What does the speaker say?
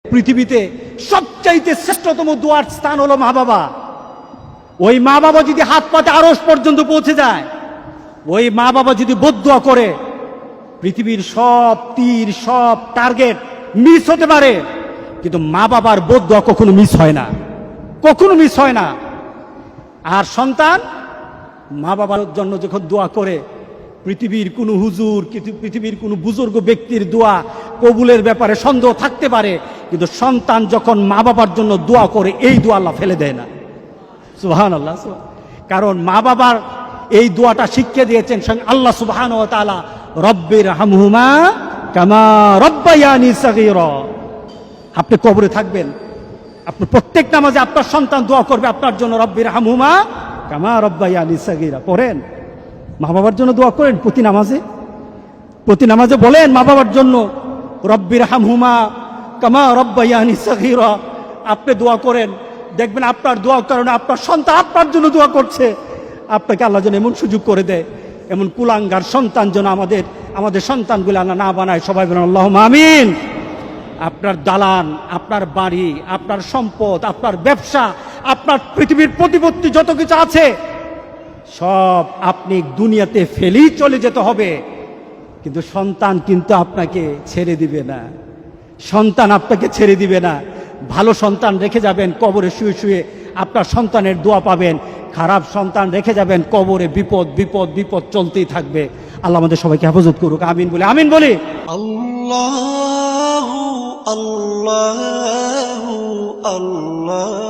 পৃথিবীতে সবচাইতে শ্রেষ্ঠতম দোয়ার স্থান হলো মা বাবা। ওই মা বাবা যদি হাত পাতে আরশ পর্যন্ত পৌঁছে যায়, ওই মা বাবা যদি বদদুয়া করে, পৃথিবীর সব তীর সব টার্গেট মিস হতে পারে, কিন্তু মা বাবার বদদুয়া কখনো মিস হয় না, কখনো মিস হয় না। আর সন্তান মা বাবার জন্য যখন দোয়া করে, পৃথিবীর কোনো হুজুর, পৃথিবীর কোনো বুজুর্গ ব্যক্তির দোয়া কবুলের ব্যাপারে সন্দেহ থাকতে পারে, কিন্তু সন্তান যখন মা বাবার জন্য দোয়া করে, এই দোয়া আল্লাহ ফেলে দেয় না। সুবহানাল্লাহ। কারণ মা বাবার এই দোয়াটা শিখিয়ে দিয়েছেন আল্লাহ সুবহানাহু ওয়া তাআলা, রব্বির হামহুমা কামা রব্বায়ানি সাগীরা। আপনি কবরে থাকবেন, আপনি প্রত্যেক নামাজে আপনার সন্তান দোয়া করবে আপনার জন্য, রব্বির হামহুমা কামা রব্বায়ানি সাগীরা। পড়েন, মা বাবার জন্য দোয়া করেন প্রতি নামাজে বলেন মা বাবার জন্য, রব্বির হামহুমা কামা রব্বায়ানি সাগীরা। আপনি দোয়া করেন, দেখবেন আপনার দোয়ার কারণে আপনার সন্তান আপনার জন্য দোয়া করছে। আপনাকে আল্লাহ যেন এমন সুযোগ করে দেয়, এমন কুলাঙ্গার সন্তান যেন আমাদের সন্তানগুলো আল্লাহ না বানায়। সবাই বলেন আল্লাহুম্মা আমিন। আপনার দালান, আপনার বাড়ি, আপনার সম্পদ, আপনার ব্যবসা, আপনার পৃথিবীর প্রতিপত্তি যত কিছু আছে, সব আপনি দুনিয়াতে ফেলেই চলে যেতে হবে, কিন্তু সন্তান কিন্তু আপনাকে ছেড়ে দিবে না। সন্তান আপনাকে ছেড়ে দিবে না। ভালো সন্তান রেখে যাবেন, কবরে শুয়ে শুয়ে আপনার সন্তানের দোয়া পাবেন। খারাপ সন্তান রেখে যাবেন, কবরে বিপদ বিপদ বিপদ চলতেই থাকবে। আল্লাহ আমাদের সবাইকে হেফাজত করুক। আমিন বলি, আমিন বলি। আল্লাহু আল্লাহু আল্লাহ।